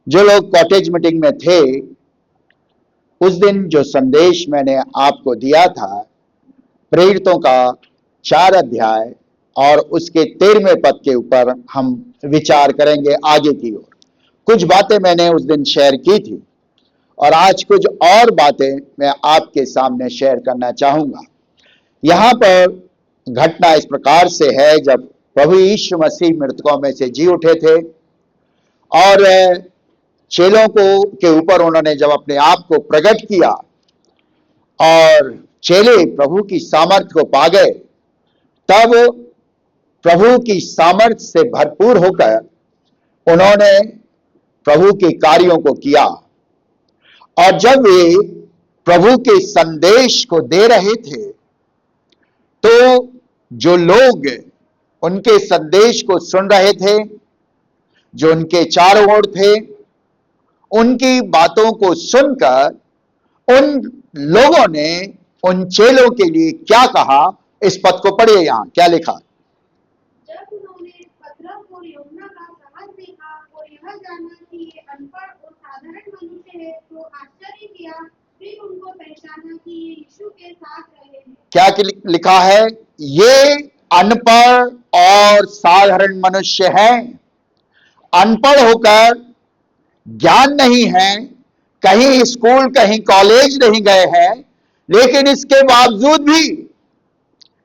जो लोग cottage meeting में थे, उस दिन जो संदेश मैंने आपको दिया था, प्रेरितों का 4 अध्याय और उसके 13वें पद के ऊपर हम विचार करेंगे आगे की ओर। कुछ बातें मैंने उस दिन शेयर की थी और आज कुछ और बातें मैं आपके सामने शेयर करना चाहूंगा। यहां पर घटना इस प्रकार से है, जब प्रभु यीशु मसीह मृतकों में से जी उठे थे और चेलों को के ऊपर उन्होंने जब अपने आप को प्रकट किया और चेले प्रभु की सामर्थ को पा गए, तब प्रभु की सामर्थ से भरपूर होकर उन्होंने प्रभु के कार्यों को किया। और जब वे प्रभु के संदेश को दे रहे थे, तो जो लोग उनके संदेश को सुन रहे थे, जो उनके चारों ओर थे, उनकी बातों को सुनकर उन लोगों ने उन चेलों के लिए क्या कहा, इस पद को पढ़िए। यहां क्या लिखा? जब उन्होंने पतरस और यूहन्ना का साहस देखा और यह जाना कि ये अनपढ़ और साधारण मनुष्य है, तो आश्चर्य किया। फिर उनको पहचाना कि ये यीशु के साथ रहे हैं। क्या लिखा है? ये अनपढ़ और साधारण मनुष्य हैं। अनपढ़ होकर, ज्ञान नहीं है, कहीं स्कूल कहीं कॉलेज नहीं गए हैं, लेकिन इसके बावजूद भी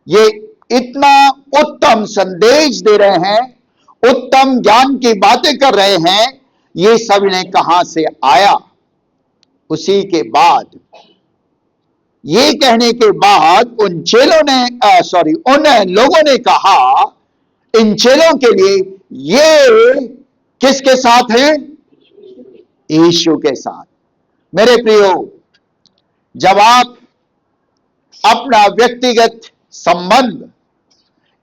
ये इतना उत्तम संदेश दे रहे हैं, उत्तम ज्ञान की बातें कर रहे हैं। ये सब इन्हें कहां से आया? उसी के बाद, ये कहने के बाद उन चेलों ने उन लोगों ने कहा इन चेलों के लिए, ये किसके साथ है? यीशु के साथ। मेरे प्रियो, जब आप अपना व्यक्तिगत संबंध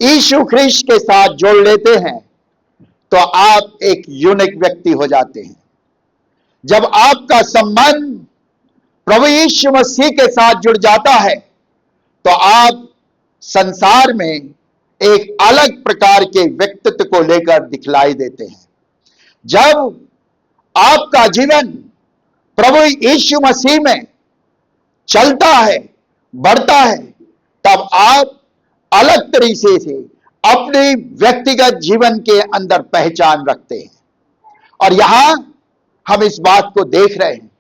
यीशु ख्रीस्त के साथ जोड़ लेते हैं, तो आप एक यूनिक व्यक्ति हो जाते हैं। जब आपका संबंध प्रभु यीशु मसीह के साथ जुड़ जाता है, तो आप संसार में एक अलग प्रकार के व्यक्तित्व को लेकर दिखलाई देते हैं। जब आपका जीवन प्रभु यीशु मसीह में चलता है, बढ़ता है, तब आप अलग तरीके से अपने व्यक्तिगत जीवन के अंदर पहचान रखते हैं। और यहां हम इस बात को देख रहे हैं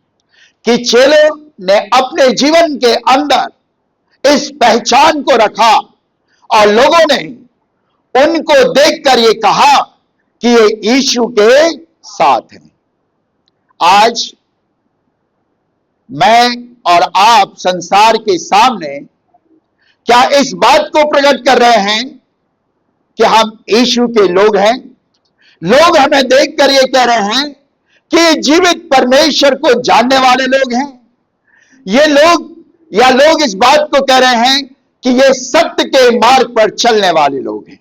कि चेलों ने अपने जीवन के अंदर इस पहचान को रखा और लोगों ने उनको देखकर ये कहा कि ये यीशु के साथ हैं। आज मैं और आप संसार के सामने क्या इस बात को प्रकट कर रहे हैं कि हम यीशु के लोग हैं? लोग हमें देखकर ये कह रहे हैं कि जीवित परमेश्वर को जानने वाले लोग हैं। ये लोग इस बात को कह रहे हैं कि ये सत्य के मार्ग पर चलने वाले लोग हैं।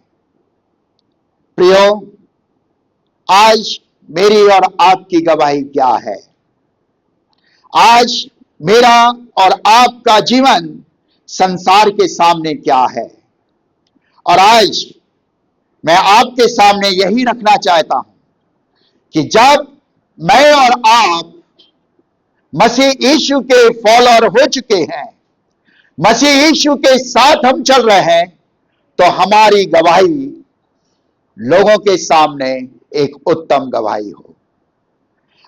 प्रियो, आज मेरी और आपकी गवाही क्या है? आज मेरा और आपका जीवन संसार के सामने क्या है? और आज मैं आपके सामने यही रखना चाहता हूं कि जब मैं और आप मसीह यीशु के फॉलोअर हो चुके हैं, मसीह यीशु के साथ हम चल रहे हैं, तो हमारी गवाही लोगों के सामने एक उत्तम गवाही हो।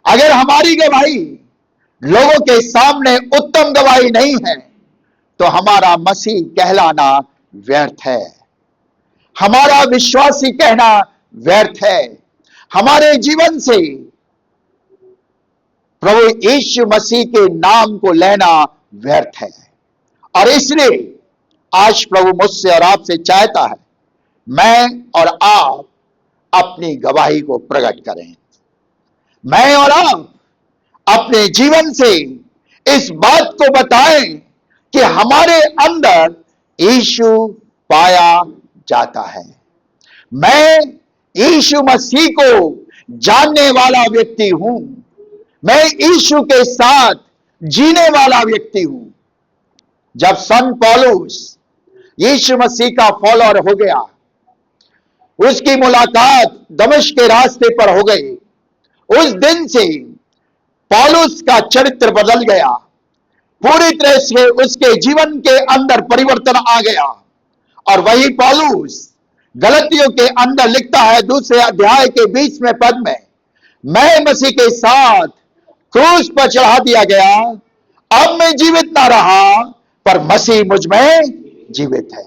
अगर हमारी गवाही लोगों के सामने उत्तम गवाही नहीं है, तो हमारा मसीह कहलाना व्यर्थ है, हमारा विश्वासी कहना व्यर्थ है, हमारे जीवन से प्रभु यीशु मसीह के नाम को लेना व्यर्थ है। और इसलिए आज प्रभु मुझसे और आपसे चाहता है, मैं और आप अपनी गवाही को प्रकट करें। मैं और आप अपने जीवन से इस बात को बताएं कि हमारे अंदर यीशु पाया जाता है। मैं यीशु मसीह को जानने वाला व्यक्ति हूं, मैं यीशु के साथ जीने वाला व्यक्ति हूं। जब संत पौलुस यीशु मसीह का फॉलोअर हो गया, उसकी मुलाकात दमिश्क के रास्ते पर हो गई, उस दिन से पौलुस का चरित्र बदल गया, पूरी तरह से उसके जीवन के अंदर परिवर्तन आ गया। और वही पौलुस गलतियों के अंदर लिखता है 2 अध्याय के 20वें पद में, मैं मसीह के साथ क्रूस पर चढ़ा दिया गया, अब मैं जीवित ना रहा पर मसीह मुझ में जीवित है।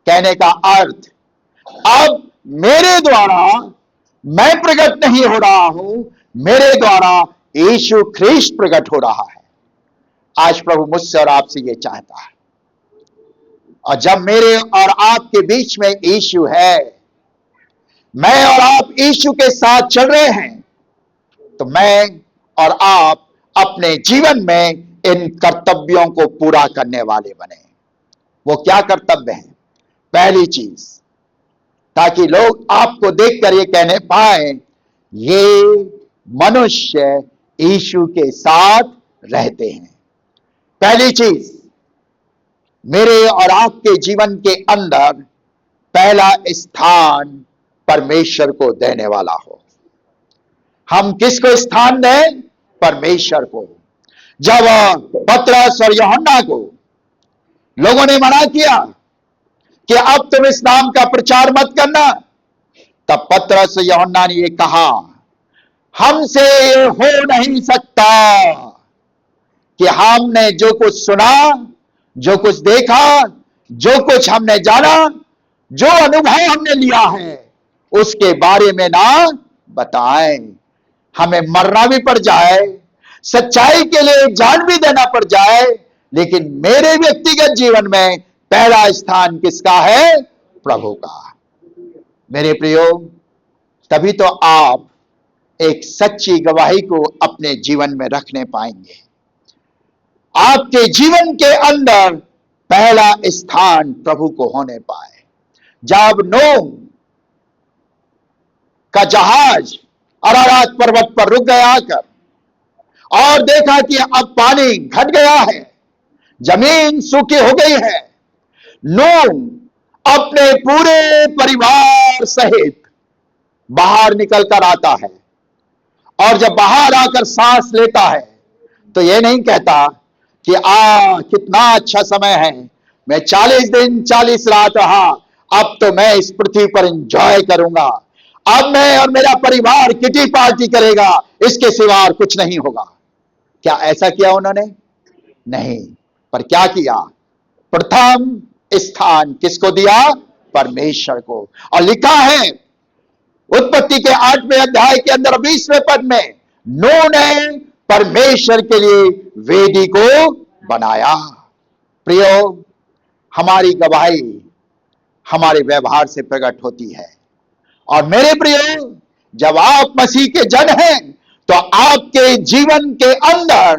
कहने का अर्थ, अब मेरे द्वारा मैं प्रकट नहीं हो रहा हूं, मेरे द्वारा यीशु ख्रीस्त प्रकट हो रहा है। आज प्रभु मुझसे और आपसे ये चाहता है। और जब मेरे और आपके बीच में यीशु है, मैं और आप यीशु के साथ चल रहे हैं, तो मैं और आप अपने जीवन में इन कर्तव्यों को पूरा करने वाले बने। वो क्या कर्तव्य है? पहली चीज, ताकि लोग आपको देखकर ये कहने पाए, ये मनुष्य यीशु के साथ रहते हैं। पहली चीज, मेरे और आपके जीवन के अंदर पहला स्थान परमेश्वर को देने वाला हो। हम किसको स्थान दें? परमेश्वर को। जब पतरस और यूहन्ना को लोगों ने मना किया कि अब तुम इस नाम का प्रचार मत करना, तब पतरस और यूहन्ना ने ये कहा, हमसे ये हो नहीं सकता कि हमने जो कुछ सुना, जो कुछ देखा, जो कुछ हमने जाना, जो अनुभव हमने लिया है, उसके बारे में ना बताएं। हमें मरना भी पड़ जाए, सच्चाई के लिए जान भी देना पड़ जाए, लेकिन मेरे व्यक्तिगत जीवन में पहला स्थान किसका है? प्रभु का। मेरे प्रियो, तभी तो आप एक सच्ची गवाही को अपने जीवन में रखने पाएंगे। आपके जीवन के अंदर पहला स्थान प्रभु को होने पाए। जब नूह का जहाज अरारात पर्वत पर रुक गया आकर, और देखा कि अब पानी घट गया है, जमीन सूखी हो गई है, नूह अपने पूरे परिवार सहित बाहर निकलकर आता है। और जब बाहर आकर सांस लेता है, तो यह नहीं कहता कि कितना अच्छा समय है, मैं 40 दिन 40 रात रहा, अब तो मैं इस पृथ्वी पर एंजॉय करूंगा, अब मैं और मेरा परिवार किटी पार्टी करेगा, इसके सिवा और कुछ नहीं होगा। क्या ऐसा किया उन्होंने? नहीं। पर क्या किया? प्रथम स्थान किसको दिया? परमेश्वर को। और लिखा है उत्पत्ति के 8वें अध्याय के अंदर 20वें पद में, नूह ने परमेश्वर के लिए वेदी को बनाया। प्रियो, हमारी गवाही हमारे व्यवहार से प्रकट होती है। और मेरे प्रियो, जब आप मसीह के जन हैं, तो आपके जीवन के अंदर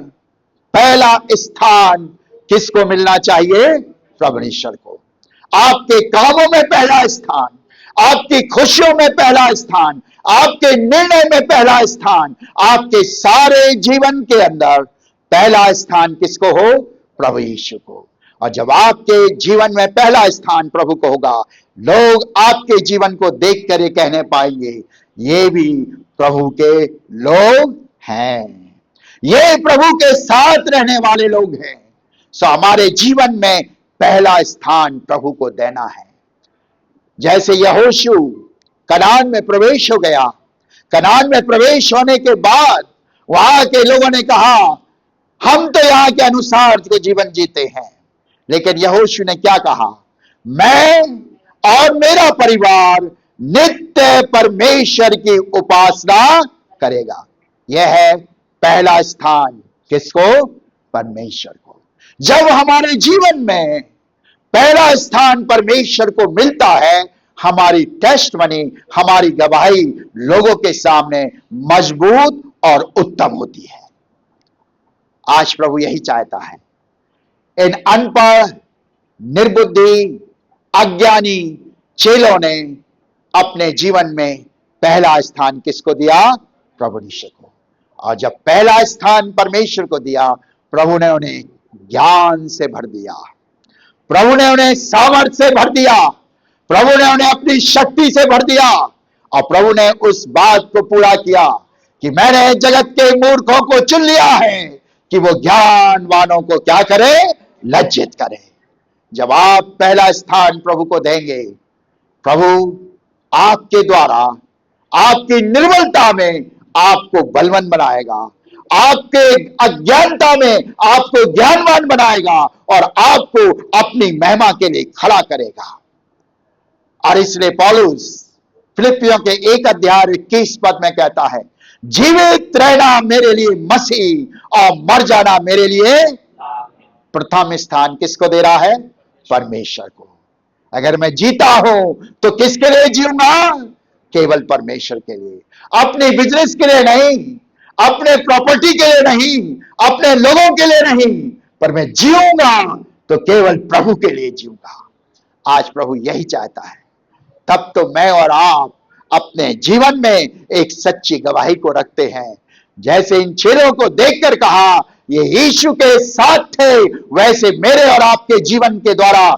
पहला स्थान किसको मिलना चाहिए? परमेश्वर को। आपके कामों में पहला स्थान, आपकी खुशियों में पहला स्थान, आपके निर्णय में पहला स्थान, आपके सारे जीवन के अंदर पहला स्थान किसको हो? प्रभु यीशु को। और जब आपके जीवन में पहला स्थान प्रभु को होगा, लोग आपके जीवन को देखकर ये कहने पाएंगे, ये भी प्रभु के लोग हैं, ये प्रभु के साथ रहने वाले लोग हैं। सो हमारे जीवन में पहला स्थान प्रभु को देना है। जैसे यहोशू कनान में प्रवेश हो गया, कनान में प्रवेश होने के बाद वहां के लोगों ने कहा, हम तो यहां के अनुसार को जीवन जीते हैं, लेकिन यहोशू ने क्या कहा? मैं और मेरा परिवार नित्य परमेश्वर की उपासना करेगा। यह है पहला स्थान किसको? परमेश्वर को। जब हमारे जीवन में पहला स्थान परमेश्वर को मिलता है, हमारी टेस्टमनी, हमारी गवाही लोगों के सामने मजबूत और उत्तम होती है। आज प्रभु यही चाहता है। इन अनपढ़, निर्बुद्धि, अज्ञानी चेलों ने अपने जीवन में पहला स्थान किसको दिया? प्रभु यीशु को। और जब पहला स्थान परमेश्वर को दिया, प्रभु ने उन्हें ज्ञान से भर दिया, प्रभु ने उन्हें सामर्थ्य से भर दिया, प्रभु ने उन्हें अपनी शक्ति से भर दिया, और प्रभु ने उस बात को पूरा किया कि मैंने जगत के मूर्खों को चुन लिया है कि वो ज्ञानवानों को क्या करे, लज्जित करे। जब आप पहला स्थान प्रभु को देंगे, प्रभु आपके द्वारा, आपकी निर्बलता में आपको बलवान बनाएगा, आपके अज्ञानता में आपको ज्ञानवान बनाएगा और आपको अपनी महिमा के लिए खड़ा करेगा। और इसलिए पौलुस फिलिपियों के 1:21 में कहता है, जीवित रहना मेरे लिए मसीह और मर जाना मेरे लिए। प्रथम स्थान किसको दे रहा है? परमेश्वर को। अगर मैं जीता हूं तो किसके लिए जीऊंगा? केवल परमेश्वर के लिए। अपनी बिजनेस के लिए नहीं, अपने प्रॉपर्टी के लिए नहीं, अपने लोगों के लिए नहीं, पर मैं जीऊंगा तो केवल प्रभु के लिए जीऊंगा। आज प्रभु यही चाहता है। तब तो मैं और आप अपने जीवन में एक सच्ची गवाही को रखते हैं। जैसे इन चेलों को देखकर कहा ये यीशु के साथ थे, वैसे मेरे और आपके जीवन के द्वारा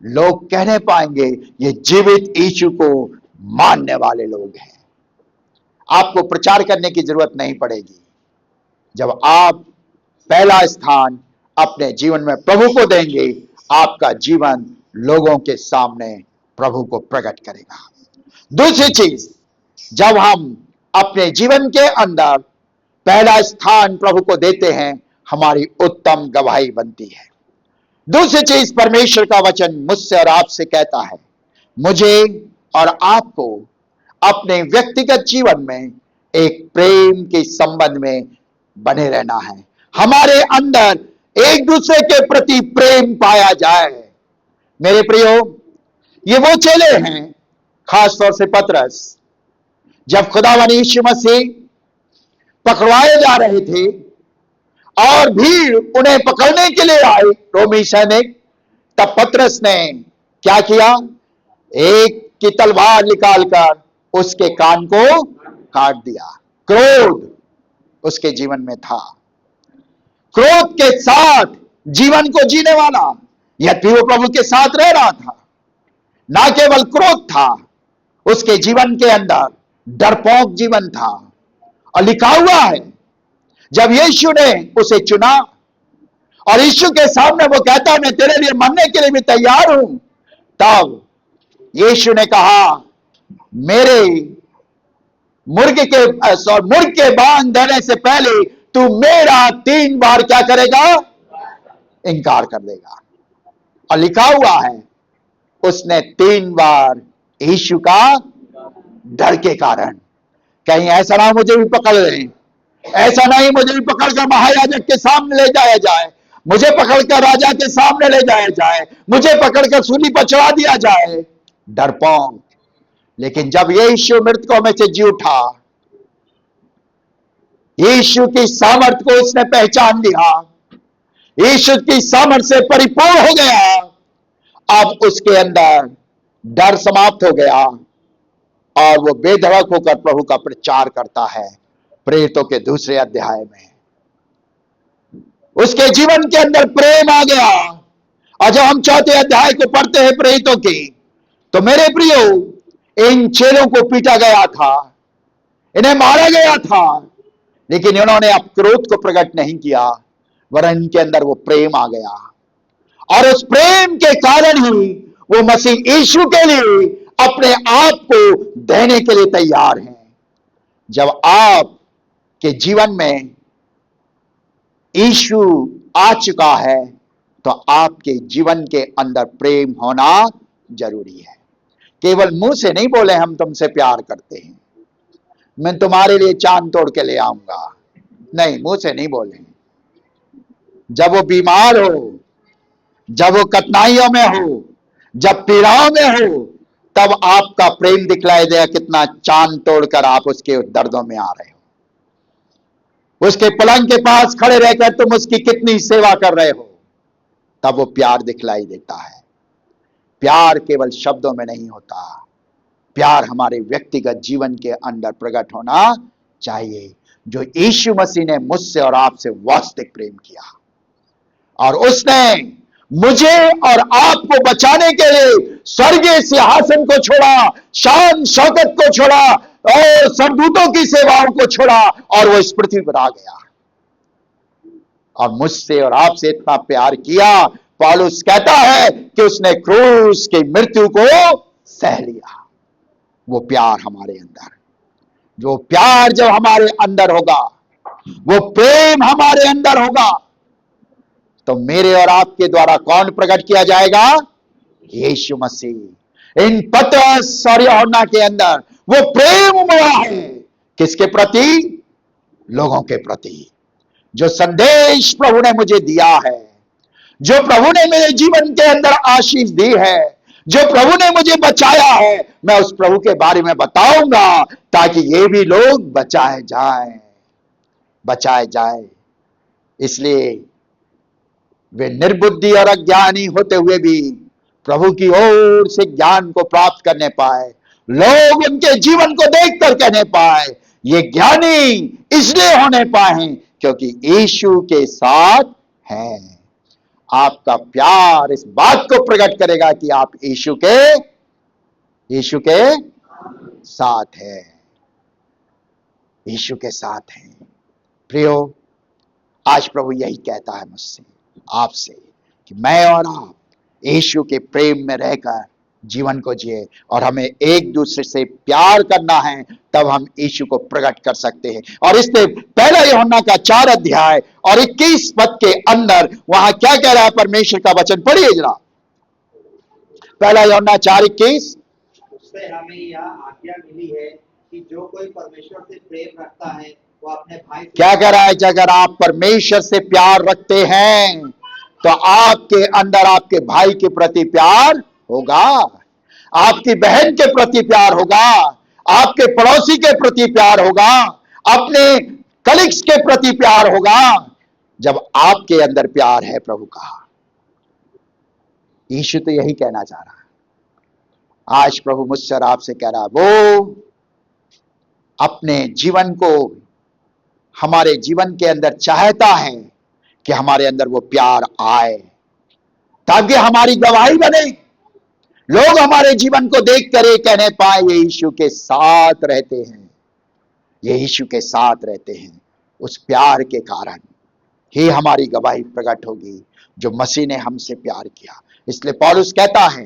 लोग कहने पाएंगे ये जीवित यीशु को मानने वाले लोग हैं। आपको प्रचार करने की जरूरत नहीं पड़ेगी। जब आप पहला स्थान अपने जीवन में प्रभु को देंगे, आपका जीवन लोगों के सामने प्रभु को प्रकट करेगा। दूसरी चीज, जब हम अपने जीवन के अंदर पहला स्थान प्रभु को देते हैं, हमारी उत्तम गवाही बनती है। दूसरी चीज, परमेश्वर का वचन मुझसे और आपसे कहता है, मुझे और आपको अपने व्यक्तिगत जीवन में एक प्रेम के संबंध में बने रहना है। हमारे अंदर एक दूसरे के प्रति प्रेम पाया जाए। मेरे प्रियो, ये वो चेले हैं, खासतौर से पतरस, जब खुदावन यीशु मसीह पकड़वाए जा रहे थे और भीड़ उन्हें पकड़ने के लिए आई, रोमी सैनिक, तब पतरस ने क्या किया? एक की तलवार निकालकर उसके कान को काट दिया। क्रोध उसके जीवन में था, क्रोध के साथ जीवन को जीने वाला। यद्यपि वो प्रभु के साथ रह रहा था, ना केवल क्रोध था, उसके जीवन के अंदर डरपोक जीवन था। और लिखा हुआ है, जब यीशु ने उसे चुना और यीशु के सामने वो कहता मैं तेरे लिए मरने के लिए भी तैयार हूं, तब यीशु ने कहा मेरे मुर्ग के बांध देने से पहले तू मेरा 3 बार क्या करेगा? इनकार कर देगा। और लिखा हुआ है उसने 3 बार यीशु का डर के कारण, कहीं ऐसा ना मुझे भी पकड़ लें, ऐसा नहीं मुझे भी पकड़कर महायाजक के सामने ले जाया जाए, मुझे पकड़कर राजा के सामने ले जाया जाए, मुझे पकड़कर सूली पर चढ़ा दिया जाए, डरपोक। लेकिन जब यीशु मृतकों में से जी उठा, यीशु की सामर्थ को उसने पहचान लिया, यीशु की सामर्थ से परिपूर्ण हो गया, अब उसके अंदर डर समाप्त हो गया और वो बेधड़क होकर प्रभु का प्रचार करता है। प्रेरितों के 2 अध्याय में उसके जीवन के अंदर प्रेम आ गया। और जब हम 4 अध्याय को पढ़ते हैं प्रेरितों की, तो मेरे प्रियो, इन चेलों को पीटा गया था, इन्हें मारा गया था, लेकिन इन्होंने अब क्रोध को प्रकट नहीं किया, वरन इनके अंदर वो प्रेम आ गया। और उस प्रेम के कारण ही वो मसीह यीशु के लिए अपने आप को देने के लिए तैयार हैं। जब आप के जीवन में यीशु आ चुका है, तो आपके जीवन के अंदर प्रेम होना जरूरी है। केवल मुंह से नहीं बोले हम तुमसे प्यार करते हैं, मैं तुम्हारे लिए चांद तोड़ के ले आऊंगा, नहीं, मुंह से नहीं बोले। जब वो बीमार हो, जब वो कठिनाइयों में हो, जब पीड़ाओं में हो, तब आपका प्रेम दिखलाई देगा कितना चांद तोड़कर आप उसके दर्दों में आ रहे हो। उसके पलंग के पास खड़े रहकर तुम उसकी कितनी सेवा कर रहे हो, तब वो प्यार दिखलाई देता है। प्यार केवल शब्दों में नहीं होता, प्यार हमारे व्यक्तिगत जीवन के अंदर प्रकट होना चाहिए, जो यीशु मसीह ने मुझसे और आपसे वास्तविक प्रेम किया। और उसने मुझे और आपको बचाने के लिए स्वर्गीय सिंहासन को छोड़ा, शान शौकत को छोड़ा और सरदूतों की सेवाओं को छोड़ा और वो इस पृथ्वी पर आ गया और मुझसे और आपसे इतना प्यार किया। पौलुस कहता है कि उसने क्रूस की मृत्यु को सह लिया। वो प्यार हमारे अंदर, जो प्यार जब हमारे अंदर होगा, वो प्रेम हमारे अंदर होगा, तो मेरे और आपके द्वारा कौन प्रकट किया जाएगा? यीशु मसीह। इन पतरस और यूहन्ना के अंदर वो प्रेम उमड़ा है। किसके प्रति? लोगों के प्रति। जो संदेश प्रभु ने मुझे दिया है, जो प्रभु ने मेरे जीवन के अंदर आशीष दी है, जो प्रभु ने मुझे बचाया है, मैं उस प्रभु के बारे में बताऊंगा ताकि ये भी लोग बचाए जाए। इसलिए वे निर्बुद्धि और अज्ञानी होते हुए भी प्रभु की ओर से ज्ञान को प्राप्त करने पाए। लोग उनके जीवन को देखकर कहने पाए, ये ज्ञानी इसलिए होने पाए क्योंकि यीशु के साथ हैं। आपका प्यार इस बात को प्रकट करेगा कि आप यीशु के साथ हैं, यीशु के साथ हैं। प्रियो, आज प्रभु यही कहता है मुझसे, आपसे, कि मैं और आप यीशु के प्रेम में रहकर जीवन को जिए और हमें एक दूसरे से प्यार करना है, तब हम यीशु को प्रकट कर सकते हैं। और इसलिए पहला यूहन्ना का 4 अध्याय और 21 पद के अंदर वहां क्या कह रहा है परमेश्वर का वचन? पढ़िए जरा, पहला यूहन्ना 4:21। उससे हमें यह आज्ञा मिली है कि जो कोई परमेश्वर से प्रेम रखता है वो अपने भाई से। क्या कह रहा है? अगर आप परमेश्वर से प्यार रखते हैं तो आपके अंदर आपके भाई के प्रति प्यार होगा, आपकी बहन के प्रति प्यार होगा, आपके पड़ोसी के प्रति प्यार होगा, अपने कलीग्स के प्रति प्यार होगा। जब आपके अंदर प्यार है प्रभु का। यीशु तो यही कहना चाह रहा है। आज प्रभु मुझसे और आपसे कह रहा है, वो अपने जीवन को हमारे जीवन के अंदर चाहता है कि हमारे अंदर वो प्यार आए ताकि हमारी गवाही बने, लोग हमारे जीवन को देख कर ये कहने पाए, ये यीशु के साथ रहते हैं, ये यीशु के साथ रहते हैं। उस प्यार के कारण ही हमारी गवाही प्रकट होगी जो मसीह ने हमसे प्यार किया। इसलिए पौलुस कहता है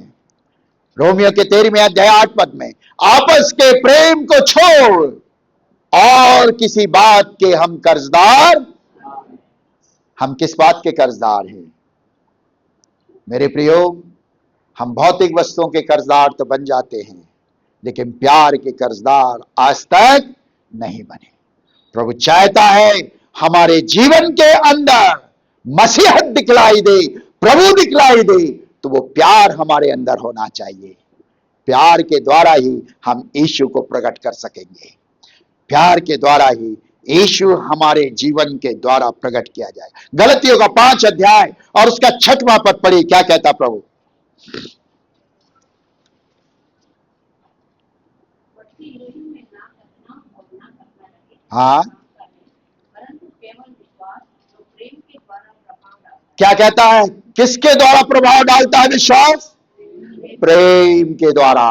रोमियो के 13वें अध्याय 8 पद में, आपस के प्रेम को छोड़ और किसी बात के हम कर्जदार। हम किस बात के कर्जदार हैं? मेरे प्रियो, हम भौतिक वस्तुओं के कर्जदार तो बन जाते हैं, लेकिन प्यार के कर्जदार आज तक नहीं बने। प्रभु चाहता है हमारे जीवन के अंदर मसीहत दिखलाई दे, प्रभु दिखलाई दे, तो वो प्यार हमारे अंदर होना चाहिए। प्यार के द्वारा ही हम यीशु को प्रकट कर सकेंगे। प्यार के द्वारा ही यीशु हमारे जीवन के द्वारा प्रकट किया जाएगा। गलतियों का 5 अध्याय और उसका 6वां पद पढ़िए, क्या कहता प्रभु? हाँ, क्या कहता है? किसके द्वारा प्रभाव डालता है विश्वास? प्रेम के द्वारा।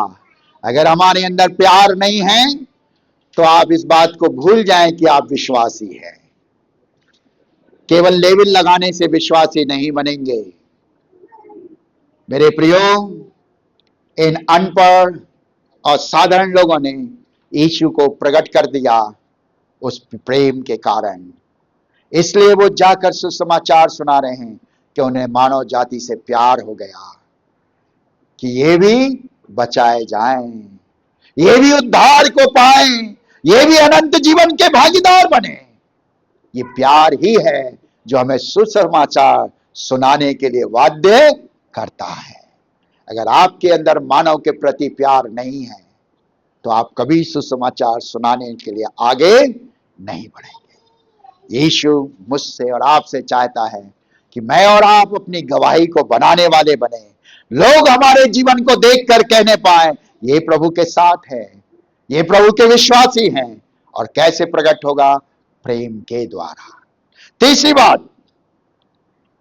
अगर हमारे अंदर प्यार नहीं है तो आप इस बात को भूल जाएं कि आप विश्वासी हैं। केवल लेबल लगाने से विश्वासी नहीं बनेंगे। मेरे प्रियो, इन अनपढ़ और साधारण लोगों ने यीशु को प्रकट कर दिया उस प्रेम के कारण। इसलिए वो जाकर सुसमाचार सुना रहे हैं कि उन्हें मानव जाति से प्यार हो गया कि ये भी बचाए जाएं, ये भी उद्धार को पाएं, ये भी अनंत जीवन के भागीदार बने। ये प्यार ही है जो हमें सुसमाचार सुनाने के लिए बाध्य करता है। अगर आपके अंदर मानव के प्रति प्यार नहीं है तो आप कभी सुसमाचार सुनाने के लिए आगे नहीं बढ़ेंगे। यीशु मुझसे और आपसे चाहता है कि मैं और आप अपनी गवाही को बनाने वाले बने, लोग हमारे जीवन को देखकर कहने पाए, ये प्रभु के साथ है, ये प्रभु के विश्वासी हैं। और कैसे प्रकट होगा? प्रेम के द्वारा। तीसरी बात,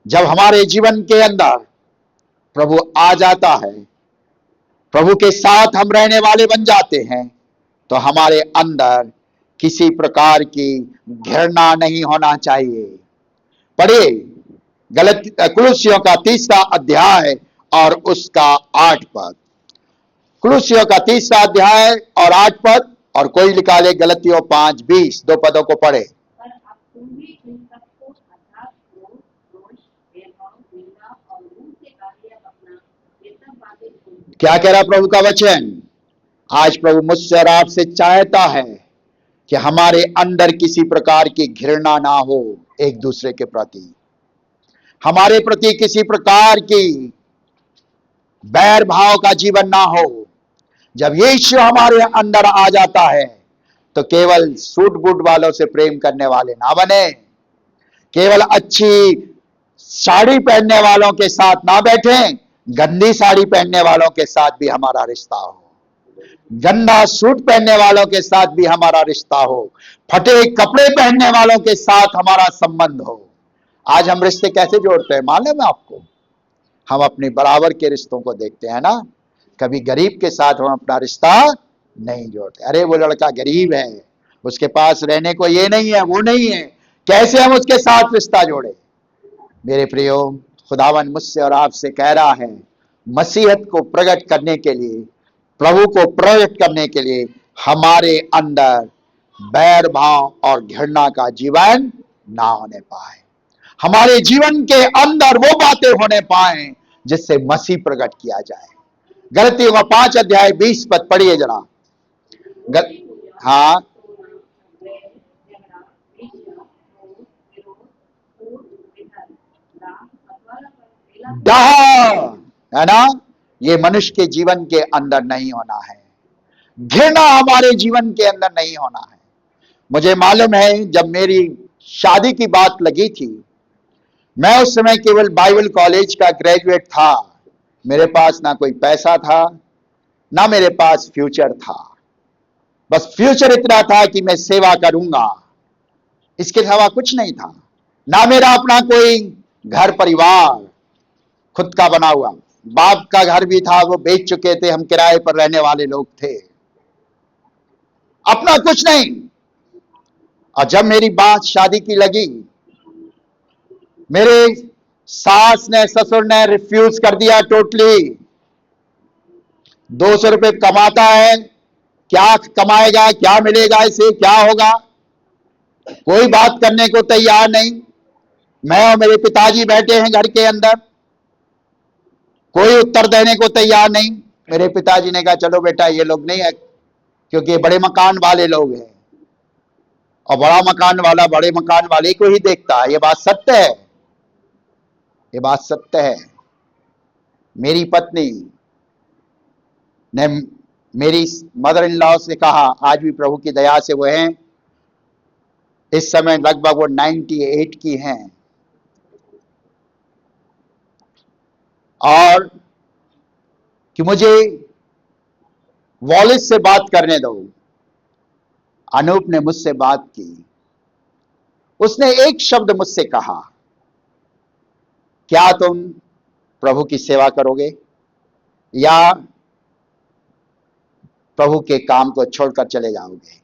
जब हमारे जीवन के अंदर प्रभु आ जाता है, प्रभु के साथ हम रहने वाले बन जाते हैं, तो हमारे अंदर किसी प्रकार की घृणा नहीं होना चाहिए। पढ़िए कुलुस्सियों का 3 अध्याय और उसका 8 पद। कुलुस्सियों का 3 अध्याय और 8 पद, और कोई निकाले गलतियों 5:20, 2 पदों को पढ़े। पर अब तुम भी इन सबको अर्थात क्रोध, रोष, भेदभाव, निंदा और मुंह से गालियां बकना, ये सब बातें छोड़ दो। क्या कह रहा प्रभु का वचन? आज प्रभु मुझसे और आपसे चाहता है कि हमारे अंदर किसी प्रकार की घृणा ना हो, एक दूसरे के प्रति हमारे प्रति किसी प्रकार की बैर भाव का जीवन ना हो। जब यीशु हमारे अंदर आ जाता है तो केवल सूट बूट वालों से प्रेम करने वाले ना बने, केवल अच्छी साड़ी पहनने वालों के साथ ना बैठे, गंदी साड़ी पहनने वालों के साथ भी हमारा रिश्ता हो, गंदा सूट पहनने वालों के साथ भी हमारा रिश्ता हो, फटे कपड़े पहनने वालों के साथ हमारा संबंध हो। आज हम रिश्ते कैसे जोड़ते हैं मालूम है आपको? हम अपने बराबर के रिश्तों को देखते हैं ना, कभी गरीब के साथ हम अपना रिश्ता नहीं जोड़ते। अरे वो लड़का गरीब है, उसके पास रहने को ये नहीं है, वो नहीं है, कैसे हम उसके साथ रिश्ता जोड़े? मेरे प्रियो, खुदावन मुझसे और आपसे कह रहा है, मसीहत को प्रकट करने के लिए, प्रभु को प्रकट करने के लिए हमारे अंदर बैर भाव और घृणा का जीवन ना होने पाए, हमारे जीवन के अंदर वो बातें होने पाए जिससे मसीह प्रकट किया जाए। गलतियों का 5 अध्याय 20 पद पढ़िए जरा। हाँ, डाह है ना, ये मनुष्य के जीवन के अंदर नहीं होना है, घृणा हमारे जीवन के अंदर नहीं होना है। मुझे मालूम है जब मेरी शादी की बात लगी थी, मैं उस समय केवल बाइबल कॉलेज का ग्रेजुएट था, मेरे पास ना कोई पैसा था, ना मेरे पास फ्यूचर था। बस फ्यूचर इतना था कि मैं सेवा करूंगा, इसके अलावा कुछ नहीं था। ना मेरा अपना कोई घर परिवार खुद का बना हुआ, बाप का घर भी था, वो बेच चुके थे, हम किराए पर रहने वाले लोग थे, अपना कुछ नहीं। और जब मेरी बात शादी की लगी, मेरे सास ने ससुर ने रिफ्यूज कर दिया टोटली। 200 रुपए कमाता है, क्या कमाएगा, क्या मिलेगा इसे, क्या होगा, कोई बात करने को तैयार नहीं। मैं और मेरे पिताजी बैठे हैं घर के अंदर, कोई उत्तर देने को तैयार नहीं। मेरे पिताजी ने कहा चलो बेटा ये लोग नहीं है, क्योंकि ये बड़े मकान वाले लोग हैं, और बड़ा मकान वाला बड़े मकान वाले को ही देखता है। ये बात सत्य है, ये बात सत्य है। मेरी पत्नी ने मेरी मदर इन लॉ से कहा, आज भी प्रभु की दया से वो हैं, इस समय लगभग वो 98 की हैं, और कि मुझे वॉलिस से बात करने दो। अनूप ने मुझसे बात की, उसने एक शब्द मुझसे कहा, क्या तुम प्रभु की सेवा करोगे या प्रभु के काम को छोड़कर चले जाओगे?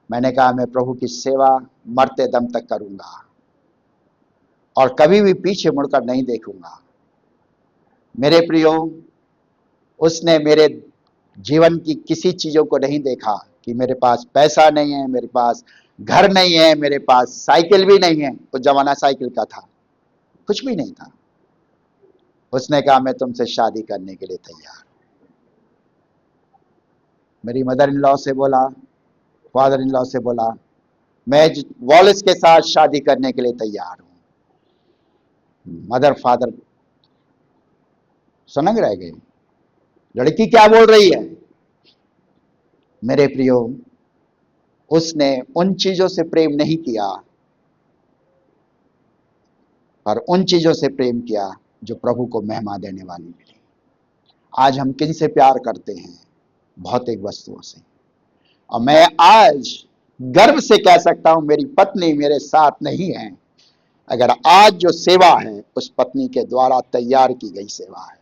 मैंने कहा मैं प्रभु की सेवा मरते दम तक करूंगा और कभी भी पीछे मुड़कर नहीं देखूंगा। मेरे प्रियो, उसने मेरे जीवन की किसी चीजों को नहीं देखा कि मेरे पास पैसा नहीं है, मेरे पास घर नहीं है, मेरे पास साइकिल भी नहीं है, उस जमाना साइकिल का था, कुछ भी नहीं था। उसने कहा मैं तुमसे शादी करने के लिए तैयार हूं। मेरी मदर इन लॉ से बोला, फादर इन लॉ से बोला, मैं वॉलिस के साथ शादी करने के लिए तैयार हूं। मदर फादर सनक रह गए, लड़की क्या बोल रही है। मेरे प्रियो, उसने उन चीजों से प्रेम नहीं किया, पर उन चीजों से प्रेम किया जो प्रभु को महिमा देने वाली मिली। आज हम किन से प्यार करते हैं? भौतिक वस्तुओं से। और मैं आज गर्व से कह सकता हूं मेरी पत्नी मेरे साथ नहीं है, अगर आज जो सेवा है उस पत्नी के द्वारा तैयार की गई सेवा है,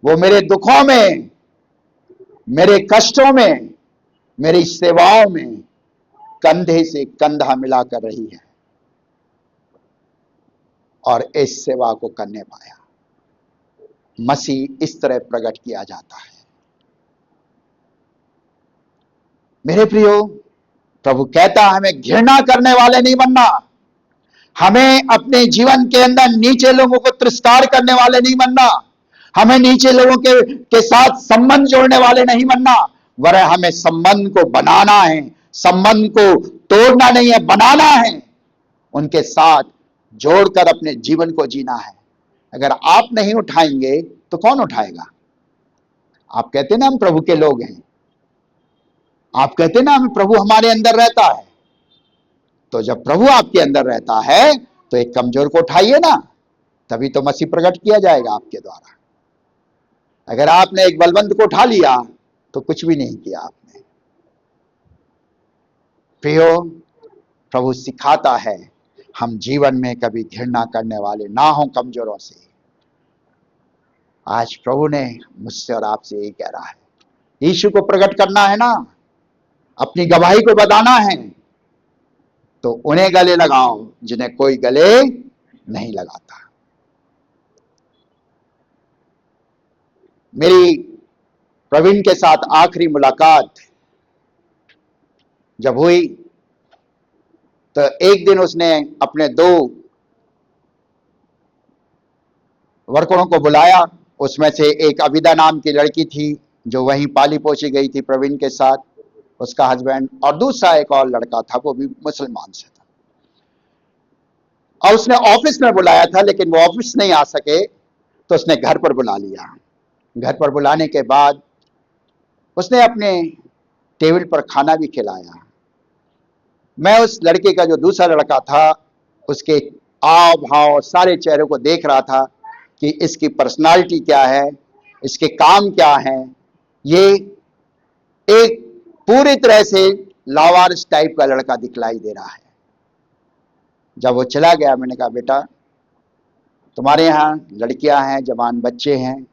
वो मेरे दुखों में, मेरे कष्टों में, मेरी सेवाओं में कंधे से कंधा मिला कर रही है और इस सेवा को करने पाया। मसीह इस तरह प्रकट किया जाता है। मेरे प्रियो, प्रभु कहता है हमें घृणा करने वाले नहीं बनना, हमें अपने जीवन के अंदर नीचे लोगों को तिरस्कार करने वाले नहीं बनना, हमें नीचे लोगों के साथ संबंध जोड़ने वाले नहीं बनना, वरन हमें संबंध को बनाना है, संबंध को तोड़ना नहीं है, बनाना है, उनके साथ जोड़कर अपने जीवन को जीना है। अगर आप नहीं उठाएंगे तो कौन उठाएगा? आप कहते हैं ना हम प्रभु के लोग हैं, आप कहते हैं ना हम प्रभु हमारे अंदर रहता है, तो जब प्रभु आपके अंदर रहता है तो एक कमजोर को उठाइए ना, तभी तो मसीह प्रकट किया जाएगा आपके द्वारा। अगर आपने एक बलवंत को उठा लिया तो कुछ भी नहीं किया आपने। प्रियो, प्रभु सिखाता है हम जीवन में कभी घृणा करने वाले ना हो कमजोरों से। आज प्रभु ने मुझसे और आपसे यही कह रहा है, यीशु को प्रकट करना है ना, अपनी गवाही को बताना है, तो उन्हें गले लगाओ जिन्हें कोई गले नहीं लगाता। मेरी प्रवीण के साथ आखिरी मुलाकात जब हुई तो एक दिन उसने अपने 2 वर्करों को बुलाया। उसमें से एक अविदा नाम की लड़की थी जो वहीं पाली पोसी गई थी प्रवीण के साथ, उसका हस्बैंड, और दूसरा एक और लड़का था, वो भी मुसलमान से था। और उसने ऑफिस में बुलाया था, लेकिन वो ऑफिस नहीं आ सके तो उसने घर पर बुला लिया। घर पर बुलाने के बाद उसने अपने टेबल पर खाना भी खिलाया। मैं उस लड़के का जो दूसरा लड़का था उसके आव भाव सारे चेहरों को देख रहा था कि इसकी पर्सनालिटी क्या है, इसके काम क्या हैं। ये एक पूरी तरह से लावारिस टाइप का लड़का दिखलाई दे रहा है। जब वो चला गया, मैंने कहा बेटा तुम्हारे यहाँ लड़कियां हैं, जवान बच्चे हैं,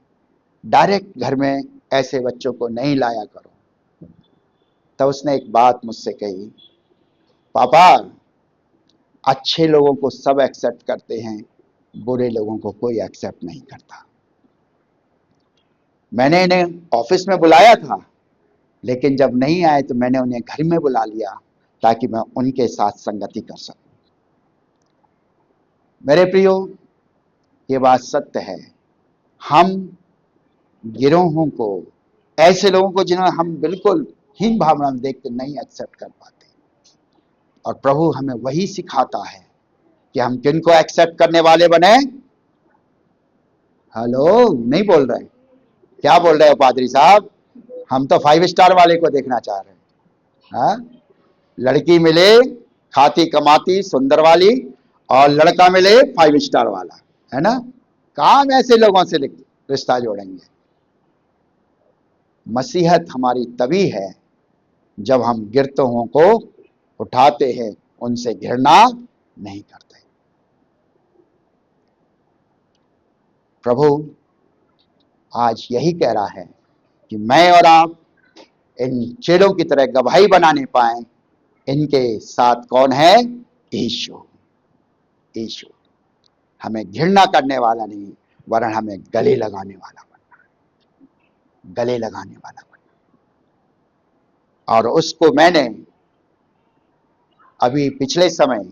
डायरेक्ट घर में ऐसे बच्चों को नहीं लाया करो। तब उसने एक बात मुझसे कही, पापा अच्छे लोगों को सब एक्सेप्ट करते हैं, बुरे लोगों को कोई एक्सेप्ट नहीं करता। मैंने इन्हें ऑफिस में बुलाया था, लेकिन जब नहीं आए तो मैंने उन्हें घर में बुला लिया ताकि मैं उनके साथ संगति कर सकूं। मेरे प्रियो, ये बात सत्य है। हम गिरोहों को, ऐसे लोगों को जिन्हें हम बिल्कुल हीन भावना में देखते नहीं एक्सेप्ट कर पाते, और प्रभु हमें वही सिखाता है कि हम किनको एक्सेप्ट करने वाले बने। हेलो, नहीं बोल रहे? क्या बोल रहे हो पादरी साहब? हम तो 5 स्टार वाले को देखना चाह रहे हैं। हाँ, लड़की मिले खाती कमाती सुंदर वाली और लड़का मिले 5 स्टार वाला, है ना? काम ऐसे लोगों से रिश्ता जोड़ेंगे। मसीहत हमारी तभी है जब हम गिरतों को उठाते हैं, उनसे घृणा नहीं करते। प्रभु आज यही कह रहा है कि मैं और आप इन चेलों की तरह गवाही बनाने पाए। इनके साथ कौन है? यीशु। यीशु हमें घृणा करने वाला नहीं, वरन हमें गले लगाने वाला बनना, गले लगाने वाला बनना। और उसको मैंने अभी पिछले समय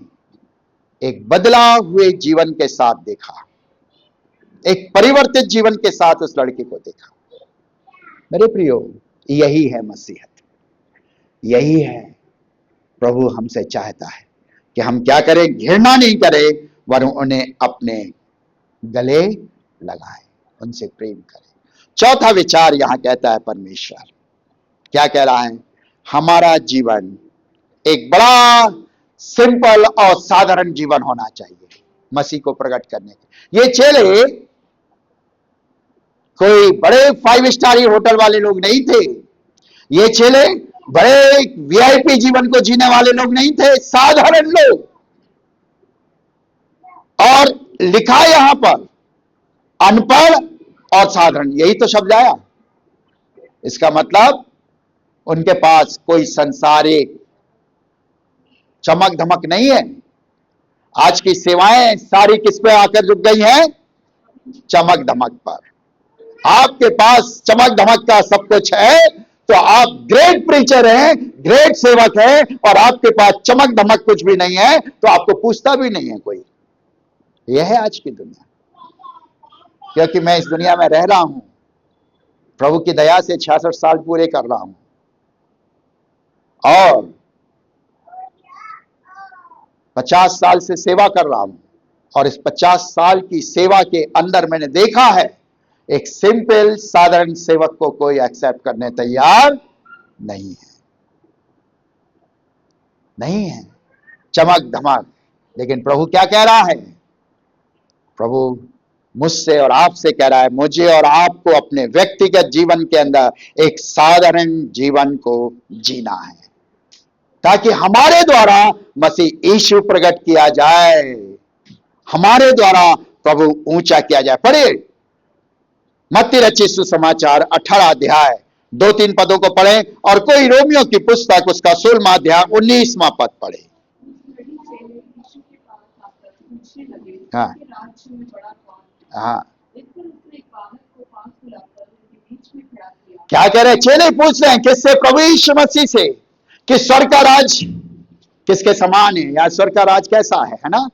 एक बदला हुए जीवन के साथ देखा, एक परिवर्तित जीवन के साथ उस लड़के को देखा। मेरे प्रियो, यही है मसीहत, यही है प्रभु हमसे चाहता है कि हम क्या करें? घृणा नहीं करें, वरन उन्हें अपने गले लगाएं, उनसे प्रेम करें। चौथा विचार यहां कहता है परमेश्वर क्या कह रहा है? हमारा जीवन एक बड़ा सिंपल और साधारण जीवन होना चाहिए मसीह को प्रकट करने के। ये चेले कोई बड़े 5 स्टार होटल वाले लोग नहीं थे, ये चेले बड़े VIP जीवन को जीने वाले लोग नहीं थे, साधारण लोग। और लिखा है यहां पर अनपढ़ और साधारण, यही तो शब्द आया। इसका मतलब उनके पास कोई संसारिक चमक धमक नहीं है। आज की सेवाएं सारी किस पे आकर रुक गई हैं? चमक धमक पर। आपके पास चमक धमक का सब कुछ है तो आप ग्रेट प्रीचर हैं, ग्रेट सेवक हैं, और आपके पास चमक धमक कुछ भी नहीं है तो आपको पूछता भी नहीं है कोई। यह है आज की दुनिया। क्योंकि मैं इस दुनिया में रह रहा हूं, प्रभु की दया से 66 साल पूरे कर रहा हूं, और 50 साल से सेवा कर रहा हूं, और इस 50 साल की सेवा के अंदर मैंने देखा है एक सिंपल साधारण सेवक को कोई एक्सेप्ट करने तैयार नहीं है, नहीं है, चमक धमक। लेकिन प्रभु क्या कह रहा है? प्रभु मुझसे और आपसे कह रहा है, मुझे और आपको अपने व्यक्तिगत जीवन के अंदर एक साधारण जीवन को जीना है, ताकि हमारे द्वारा मसीह यीशु प्रकट किया जाए, हमारे द्वारा प्रभु ऊंचा किया जाए। पढ़िए मत्ती रचित सुसमाचार 18 अध्याय 2-3 पदों को पढ़ें, और कोई रोमियो की पुस्तक उसका 16वां अध्याय 19वां पद पढ़े। हाँ हाँ, क्या कह रहे? चेले पूछ रहे हैं किससे? प्रभु यीशु मसीह से, कि स्वर्ग का राज किसके समान है, या स्वर्ग का राज कैसा है ना?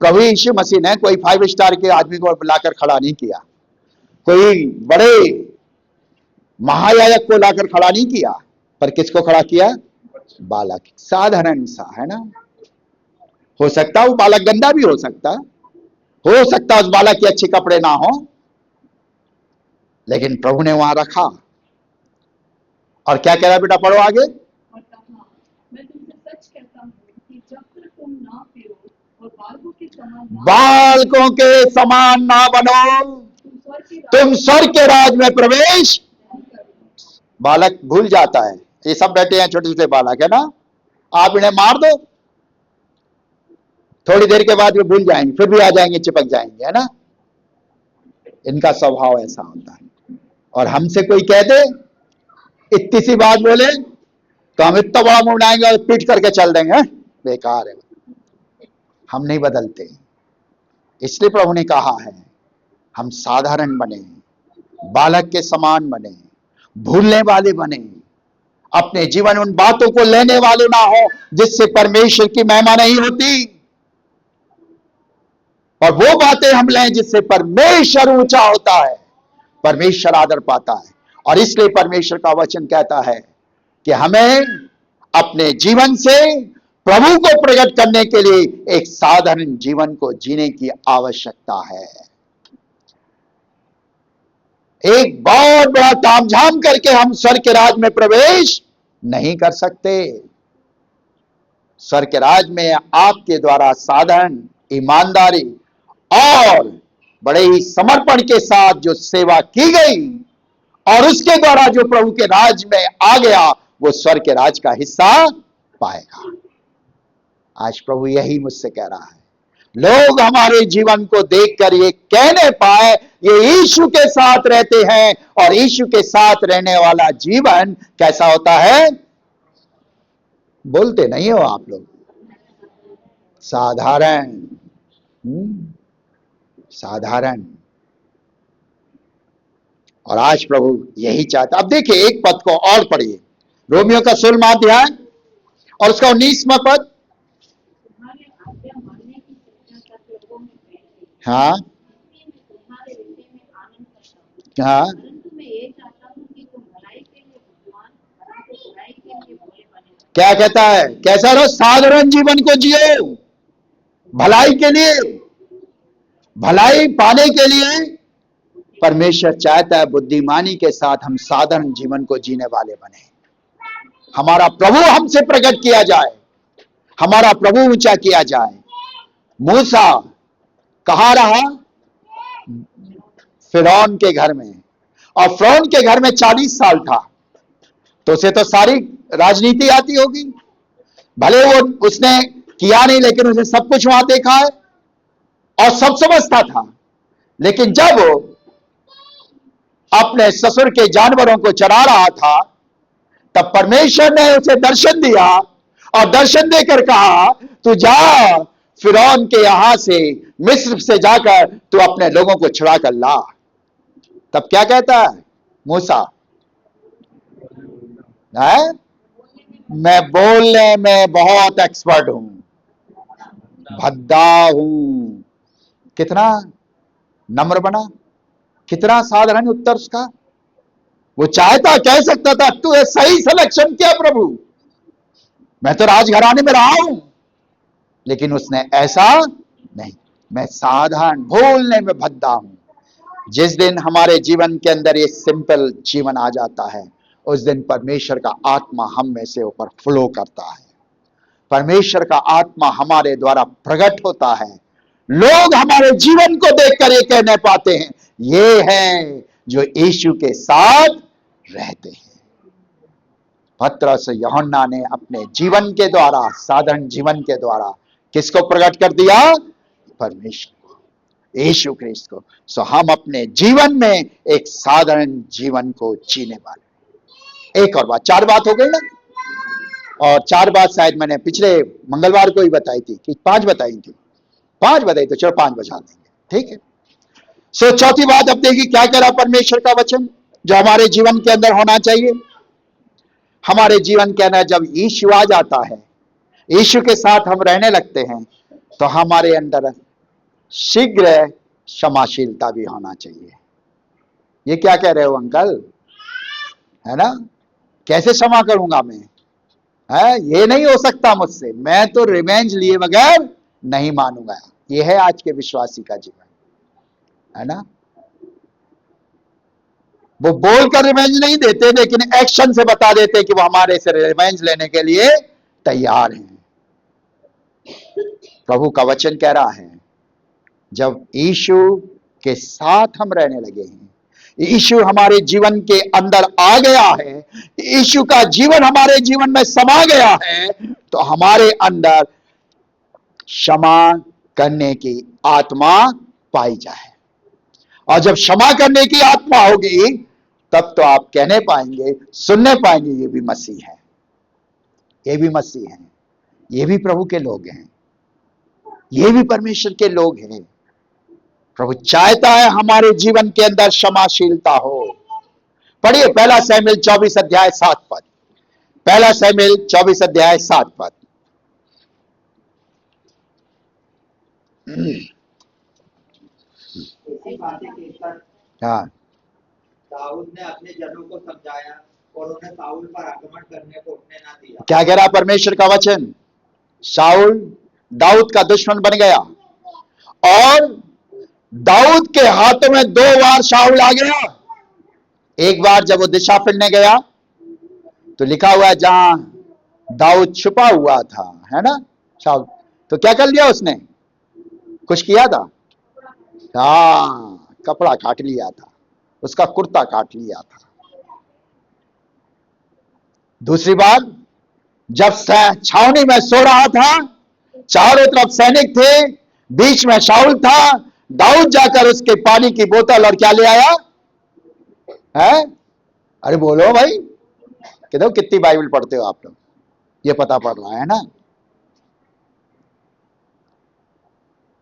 प्रभु यीशु मसीह ने कोई 5 स्टार के आदमी को लाकर खड़ा नहीं किया, कोई बड़े महायाजक को लाकर खड़ा नहीं किया, पर किसको खड़ा किया? बालक, साधारण सा, है ना? हो सकता वो बालक गंदा भी हो सकता उस बालक के अच्छे कपड़े ना हो, लेकिन प्रभु ने वहां रखा। और क्या कह रहा है बेटा? पढ़ो आगे। मैं तुमसे सच कहता हूं कि जब तक तुम ना पियो और बालकों के समान ना बनो, तुम स्वर्ग के राज में प्रवेश। बालक भूल जाता है, ये सब बैठे हैं छोटे छोटे बालक, है ना? आप इन्हें मार दो, थोड़ी देर के बाद वे भूल जाएंगे, फिर भी आ जाएंगे, चिपक जाएंगे, है ना? इनका स्वभाव ऐसा होता है। और हमसे कोई कह दे, इतनी सी बात बोले तो हम इतना बड़ा मुंह बनाएंगे और पीट करके चल देंगे, बेकार है। हम नहीं बदलते, इसलिए प्रभु ने कहा है हम साधारण बने, बालक के समान बने, भूलने वाले बने, अपने जीवन उन बातों को लेने वाले ना हो जिससे परमेश्वर की महिमा नहीं होती, और वो बातें हम लें जिससे परमेश्वर ऊंचा होता है, परमेश्वर आदर पाता है। और इसलिए परमेश्वर का वचन कहता है कि हमें अपने जीवन से प्रभु को प्रकट करने के लिए एक साधारण जीवन को जीने की आवश्यकता है। एक बहुत बड़ा तामझाम करके हम स्वर्ग के राज में प्रवेश नहीं कर सकते। स्वर्ग के राज में आपके द्वारा साधारण, ईमानदारी और बड़े ही समर्पण के साथ जो सेवा की गई और उसके द्वारा जो प्रभु के राज में आ गया, वो स्वर्ग के राज का हिस्सा पाएगा। आज प्रभु यही मुझसे कह रहा है, लोग हमारे जीवन को देखकर ये कहने पाए ये यीशु के साथ रहते हैं, और यीशु के साथ रहने वाला जीवन कैसा होता है? बोलते नहीं हो आप लोग, साधारण, साधारण। और आज प्रभु यही चाहता। अब देखिए एक पद को और पढ़िए, रोमियो का 16वां अध्याय और उसका 19वां पद। हाँ हाँ, क्या कहता है? कैसा रहो? साधारण जीवन को जियो, भलाई के लिए, भलाई पाने के लिए परमेश्वर चाहता है बुद्धिमानी के साथ हम साधारण जीवन को जीने वाले बने। हमारा प्रभु हमसे प्रकट किया जाए, हमारा प्रभु ऊंचा किया जाए। मूसा कहां रहा? फिरौन के घर में, और फिरौन के घर में 40 साल था, तो उसे तो सारी राजनीति आती होगी। भले वो उसने किया नहीं, लेकिन उसने सब कुछ वहां देखा है। और सब समझता था, लेकिन जब वो अपने ससुर के जानवरों को चरा रहा था, तब परमेश्वर ने उसे दर्शन दिया और दर्शन देकर कहा, तू जा फिरौन के यहां से, मिस्र से जाकर तू अपने लोगों को छुड़ा कर ला। तब क्या कहता है मूसा? है? मैं बोलने में बहुत एक्सपर्ट हूं, भद्दा हूं। कितना नम्र बना, कितना साधारण उत्तर उसका। वो चाहता, कह सकता था, तू सही सिलेक्शन किया प्रभु, मैं तो राजघराने में रहा हूं, लेकिन उसने ऐसा नहीं। मैं साधारण, बोलने में भद्दा हूं। जिस दिन हमारे जीवन के अंदर ये सिंपल जीवन आ जाता है, उस दिन परमेश्वर का आत्मा हम में से ऊपर फ्लो करता है, परमेश्वर का आत्मा हमारे द्वारा प्रकट होता है। लोग हमारे जीवन को देखकर ये कहने पाते हैं, ये हैं जो यीशु के साथ रहते हैं। पतरस यूहन्ना ने अपने जीवन के द्वारा, साधारण जीवन के द्वारा किसको प्रकट कर दिया? परमेश्वर को, यीशु क्रिस्त को। सो हम अपने जीवन में एक साधारण जीवन को जीने वाले। एक और बात, 4 बात हो गई ना, और 4 बात शायद मैंने पिछले मंगलवार को ही बताई थी कि 5 बताई थी, 5 बताई, तो चलो 5 बचा देंगे, ठीक है। सो चौथी बात अब देखिए क्या कह रहा परमेश्वर का वचन, जो हमारे जीवन के अंदर होना चाहिए। हमारे जीवन के अंदर जब यीशु आ जाता है, यीशु के साथ हम रहने लगते हैं, तो हमारे अंदर शीघ्र क्षमाशीलता भी होना चाहिए। ये क्या कह रहे हो अंकल? है ना, कैसे क्षमा करूंगा मैं? है, ये नहीं हो सकता मुझसे, मैं तो रिवेंज लिए बगैर नहीं मानूंगा। ये है आज के विश्वासी का जीवन, है ना। वो बोलकर रिवेंज नहीं देते, लेकिन एक्शन से बता देते कि वो हमारे से रिवेंज लेने के लिए तैयार हैं। प्रभु का वचन कह रहा है, जब यीशु के साथ हम रहने लगे हैं, यीशु हमारे जीवन के अंदर आ गया है, यीशु का जीवन हमारे जीवन में समा गया है, तो हमारे अंदर क्षमा करने की आत्मा पाई जाए। और जब क्षमा करने की आत्मा होगी, तब तो आप कहने पाएंगे, सुनने पाएंगे, ये भी मसीह है, ये भी मसीह है, ये भी प्रभु के लोग हैं, ये भी परमेश्वर के लोग हैं। प्रभु चाहता है हमारे जीवन के अंदर क्षमाशीलता हो। पढ़िए 1 शमूएल 24 अध्याय 7 पद, 1 शमूएल 24 अध्याय 7 पद। इसी बातें कहकर हाँ, दाऊद ने अपने जनों को समझाया और उन्हें साउल पर आक्रमण करने को उठने ना दिया। क्या कह रहा परमेश्वर का वचन? शाऊल दाऊद का दुश्मन बन गया, और दाऊद के हाथों में 2 बार शाऊल आ गया। एक बार जब वो दिशा फिरने गया, तो लिखा हुआ है जहां दाऊद छुपा हुआ था, है ना, शाऊल, तो क्या कर लिया उसने? कुछ किया था? हाँ, कपड़ा काट लिया था, उसका कुर्ता काट लिया था। दूसरी बार जब छावनी में सो रहा था, चारों तरफ सैनिक थे, बीच में शाऊल था, दाऊद जाकर उसके पानी की बोतल और क्या ले आया है? अरे बोलो भाई, कहते हो कितनी बाइबल पढ़ते हो आप लोग, ये पता पड़ रहा है ना।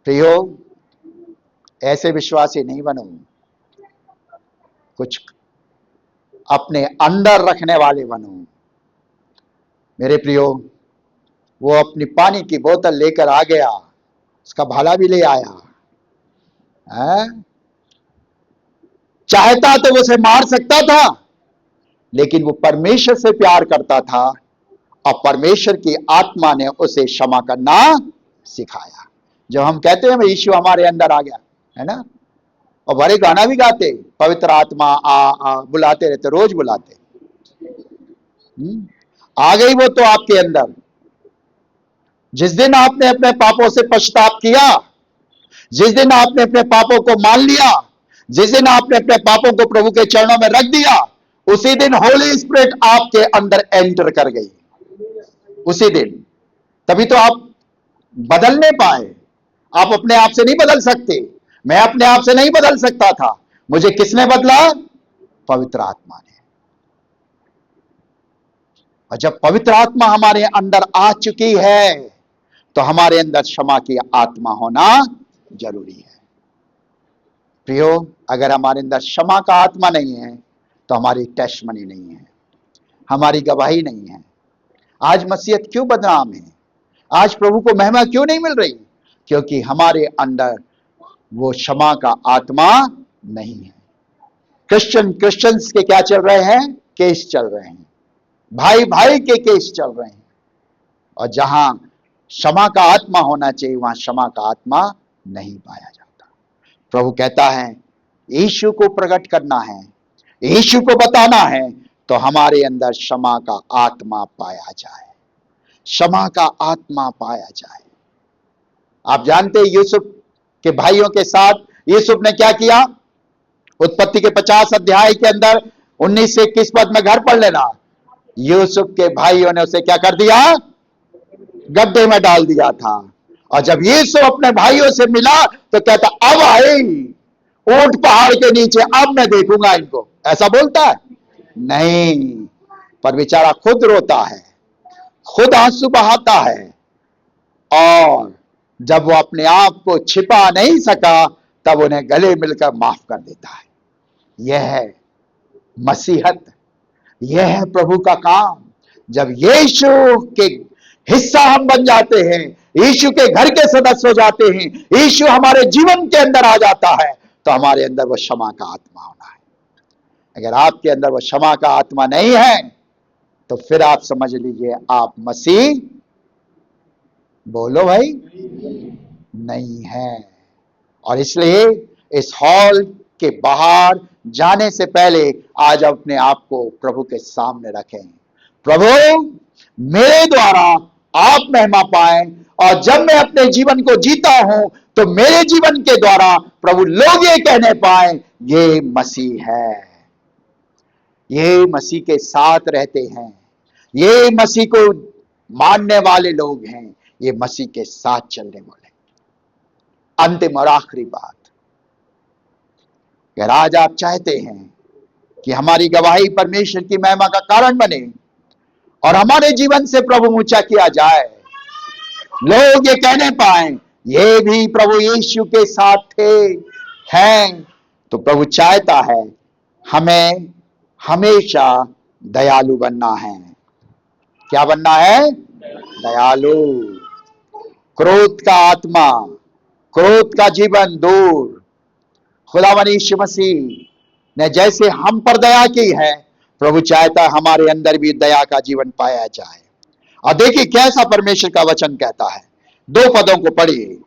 प्रियो, ऐसे विश्वासी नहीं बनो, कुछ अपने अंदर रखने वाले बनो। मेरे प्रियो, वो अपनी पानी की बोतल लेकर आ गया, उसका भाला भी ले आया है? चाहता तो उसे मार सकता था, लेकिन वो परमेश्वर से प्यार करता था, और परमेश्वर की आत्मा ने उसे क्षमा करना सिखाया। जब हम कहते हैं यीशु हमारे अंदर आ गया, है ना, और बड़े गाना भी गाते, पवित्र आत्मा आ बुलाते रहते, रोज बुलाते। आ गई वो तो आपके अंदर। जिस दिन आपने अपने पापों से पश्चाताप किया, जिस दिन आपने अपने पापों को मान लिया, जिस दिन आपने अपने पापों को प्रभु के चरणों में रख दिया, उसी दिन होली स्पिरिट आपके अंदर एंटर कर गई, उसी दिन। तभी तो आप बदलने पाए, आप अपने आप से नहीं बदल सकते, मैं अपने आप से नहीं बदल सकता था, मुझे किसने बदला? पवित्र आत्मा ने। और जब पवित्र आत्मा हमारे अंदर आ चुकी है तो हमारे अंदर क्षमा की आत्मा होना जरूरी है। प्रियो, अगर हमारे अंदर क्षमा का आत्मा नहीं है तो हमारी टेस्टमनी नहीं है, हमारी गवाही नहीं है। आज मसीहत क्यों बदनाम है? आज प्रभु को महिमा क्यों नहीं मिल रही? क्योंकि हमारे अंदर वो क्षमा का आत्मा नहीं है। क्रिश्चियंस के क्या चल रहे हैं? केस चल रहे हैं, भाई भाई के केस चल रहे हैं। और जहां क्षमा का आत्मा होना चाहिए वहां क्षमा का आत्मा नहीं पाया जाता। प्रभु कहता है यीशु को प्रकट करना है, यीशु को बताना है तो हमारे अंदर क्षमा का आत्मा पाया जाए, क्षमा का आत्मा पाया जाए। आप जानते हैं यूसुफ के भाइयों के साथ यूसुफ ने क्या किया? उत्पत्ति के 50 अध्याय के अंदर 19 से 21 पद में घर पढ़ लेना। यूसुफ के भाइयों ने उसे क्या कर दिया? गड्ढे में डाल दिया था। और जब यूसुफ अपने भाइयों से मिला तो कहता अब आई ऊंट पहाड़ के नीचे, अब मैं देखूंगा इनको। ऐसा बोलता है? नहीं, पर बेचारा खुद रोता है, खुद आंसू बहाता है। और जब वो अपने आप को छिपा नहीं सका तब उन्हें गले मिलकर माफ कर देता है। यह है मसीहत, यह है प्रभु का काम। जब यीशु के हिस्सा हम बन जाते हैं, यीशु के घर के सदस्य हो जाते हैं, यीशु हमारे जीवन के अंदर आ जाता है तो हमारे अंदर वो क्षमा का आत्मा होना है। अगर आपके अंदर वो क्षमा का आत्मा नहीं है तो फिर आप समझ लीजिए आप मसीह, बोलो भाई, नहीं है। और इसलिए इस हॉल के बाहर जाने से पहले आज अपने आप को प्रभु के सामने रखें। प्रभु, मेरे द्वारा आप महिमा पाएं, और जब मैं अपने जीवन को जीता हूं तो मेरे जीवन के द्वारा प्रभु लोग ये कहने पाए ये मसीह है, ये मसीह के साथ रहते हैं, ये मसीह को मानने वाले लोग हैं, ये मसीह के साथ चलने वाले। अंतिम और आखिरी बात, अगर आज आप चाहते हैं कि हमारी गवाही परमेश्वर की महिमा का कारण बने और हमारे जीवन से प्रभु ऊंचा किया जाए, लोग ये कहने पाए ये भी प्रभु यीशु के साथ थे हैं, तो प्रभु चाहता है हमें हमेशा दयालु बनना है। क्या बनना है? दयालु। क्रोध का आत्मा, क्रोध का जीवन दूर। खुदावन यीशु मसीह ने जैसे हम पर दया की है, प्रभु चाहता है हमारे अंदर भी दया का जीवन पाया जाए। और देखिए कैसा परमेश्वर का वचन कहता है, 2 पदों को पढ़िए।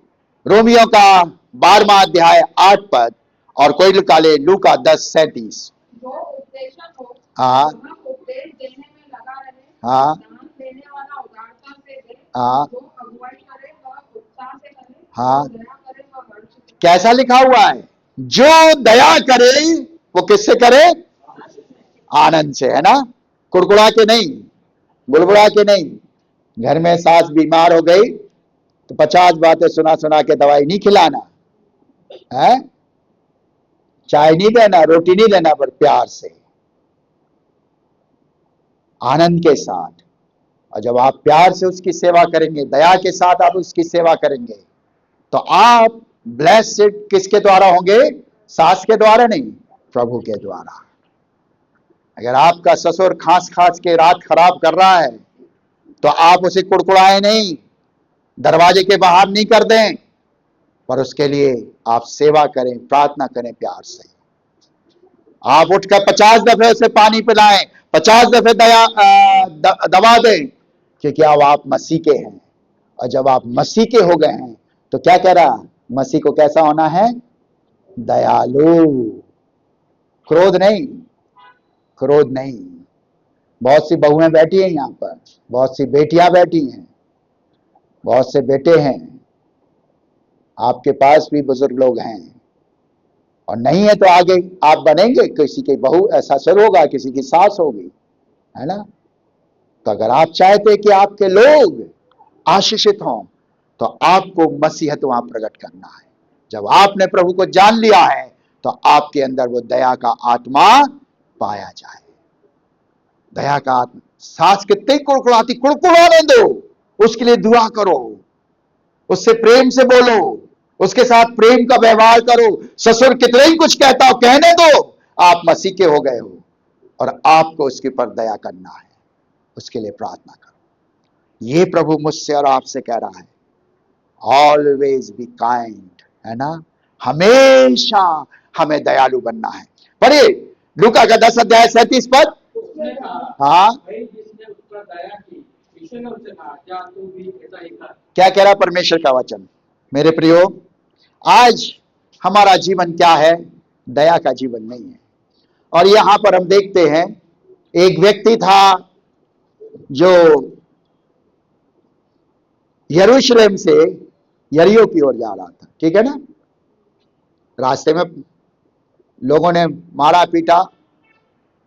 रोमियो का 12वां अध्याय 8 पद, और कोई निकाले लूका 10:37। जो उपदेशक हो हाँ वह उपदेश देने में लगा रहे, हाँ दान देने वाला उदारता से दे, हाँ जो अगुवाई करे वह उत्साह से करे, हाँ। जो दया करे वह हर्ष से। कैसा लिखा हुआ है? जो दया करे वो किससे करे? आनंद से, है ना? कुड़कुड़ा के नहीं, बुड़बुड़ा के नहीं। घर में सास बीमार हो गई तो 50 बातें सुना सुना के दवाई नहीं खिलाना है, चाय नहीं देना, रोटी नहीं देना, पर प्यार से, आनंद के साथ। और जब आप प्यार से उसकी सेवा करेंगे, दया के साथ आप उसकी सेवा करेंगे, तो आप ब्लेस्ड किसके द्वारा होंगे? सास के द्वारा नहीं, प्रभु के द्वारा। अगर आपका ससुर खांस खांस के रात खराब कर रहा है तो आप उसे कुड़कुड़ाए नहीं, दरवाजे के बाहर नहीं कर दें, पर उसके लिए आप सेवा करें, प्रार्थना करें प्यार से। आप उठकर 50 दफे उसे पानी पिलाएं, 50 दफे दवा दें, क्योंकि अब आप मसीह के हैं। और जब आप मसीह के हो गए हैं तो क्या कह रहा? मसीह को कैसा होना है? दयालु। क्रोध नहीं, क्रोध नहीं। बहुत सी बहुएं बैठी हैं यहां पर, बहुत सी बेटियां बैठी हैं, बहुत से बेटे हैं, आपके पास भी बुजुर्ग लोग हैं, और नहीं है तो आगे आप बनेंगे, किसी की बहू ऐसा सर होगा, किसी की सास होगी, है ना? तो अगर आप चाहते कि आपके लोग आशीषित हों, तो आपको मसीहत वहां प्रकट करना है। जब आपने प्रभु को जान लिया है तो आपके अंदर वो दया का आत्मा पाया जाए। दया का आत्मा, सांस कितनी कुड़कुड़ाती, कुड़कुड़ाने दो, उसके लिए दुआ करो, उससे प्रेम से बोलो, उसके साथ प्रेम का व्यवहार करो। ससुर कितना ही कुछ कहता हो, कहने दो, आप मसीह के हो गए हो और आपको उसके पर दया करना है, उसके लिए प्रार्थना करो। ये प्रभु मुझसे और आपसे कह रहा है, ऑलवेज बी काइंड, है ना, हमेशा हमें दयालु बनना है। पढ़िए लूका का 10 अध्याय 37 पद। उसने कहा, हाँ, भाई जिसने उस पर दया की, यीशु ने उससे कहा, जा तू भी ऐसा ही कर। क्या कह रहा परमेश्वर का वचन? मेरे प्रियो, आज हमारा जीवन क्या है? दया का जीवन नहीं है। और यहां पर हम देखते हैं एक व्यक्ति था जो यरूशलेम से यरीहो की ओर जा रहा था, ठीक है ना। रास्ते में लोगों ने मारा पीटा,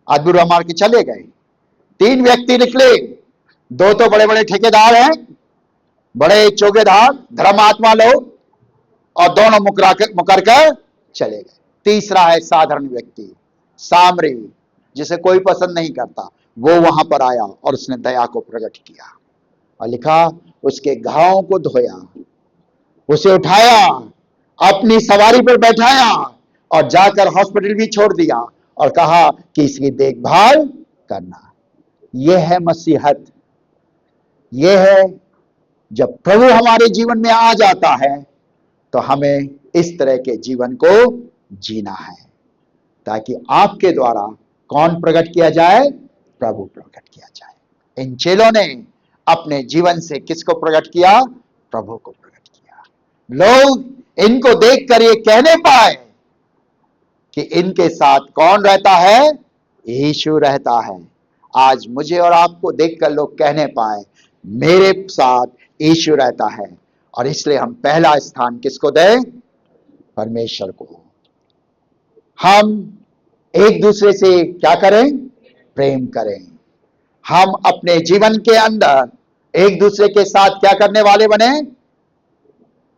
आदबुरा मार के चले गए। 3 व्यक्ति निकले, 2 तो बड़े बड़े ठेकेदार हैं, बड़े चौकीदार धर्मात्मा लोग, और दोनों मुकर कर चले गए। तीसरा है साधारण व्यक्ति, सामरी, जिसे कोई पसंद नहीं करता, वो वहां पर आया और उसने दया को प्रकट किया और लिखा उसके घावों को धोया, उसे उठाया, अपनी सवारी पर बैठाया और जाकर हॉस्पिटल भी छोड़ दिया और कहा कि इसकी देखभाल करना। यह है मसीहत। यह है जब प्रभु हमारे जीवन में आ जाता है तो हमें इस तरह के जीवन को जीना है, ताकि आपके द्वारा कौन प्रकट किया जाए? प्रभु प्रकट किया जाए। इन चेलों ने अपने जीवन से किसको प्रकट किया? प्रभु को प्रकट किया। लोग इनको देखकर ये कहने पाए कि इनके साथ कौन रहता है? यीशु रहता है। आज मुझे और आपको देखकर लोग कहने पाए मेरे साथ यीशु रहता है, और इसलिए हम पहला स्थान किसको दें? परमेश्वर को। हम एक दूसरे से क्या करें? प्रेम करें। हम अपने जीवन के अंदर एक दूसरे के साथ क्या करने वाले बने?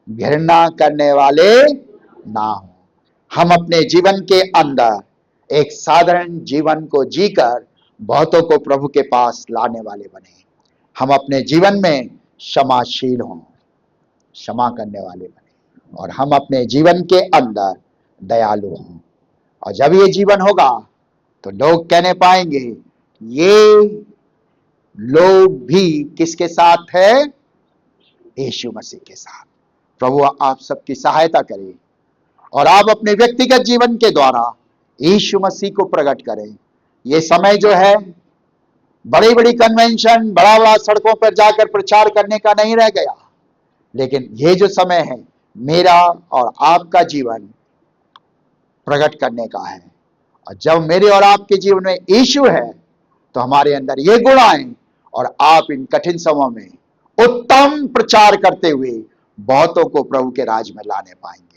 घृणा करने वाले ना हो। हम अपने जीवन के अंदर एक साधारण जीवन को जीकर बहुतों को प्रभु के पास लाने वाले बने। हम अपने जीवन में क्षमाशील हों, क्षमा करने वाले बने, और हम अपने जीवन के अंदर दयालु हों। और जब ये जीवन होगा तो लोग कहने पाएंगे ये लोग भी किसके साथ है? यीशु मसीह के साथ। प्रभु आप सबकी सहायता करे और आप अपने व्यक्तिगत जीवन के द्वारा यीशु मसीह को प्रकट करें। ये समय जो है बड़ी बड़ी कन्वेंशन, बड़ा बड़ा सड़कों पर जाकर प्रचार करने का नहीं रह गया, लेकिन ये जो समय है मेरा और आपका जीवन प्रकट करने का है। और जब मेरे और आपके जीवन में यीशु है तो हमारे अंदर ये गुण आए और आप इन कठिन समय में उत्तम प्रचार करते हुए बहुतों को प्रभु के राज में लाने पाएंगे।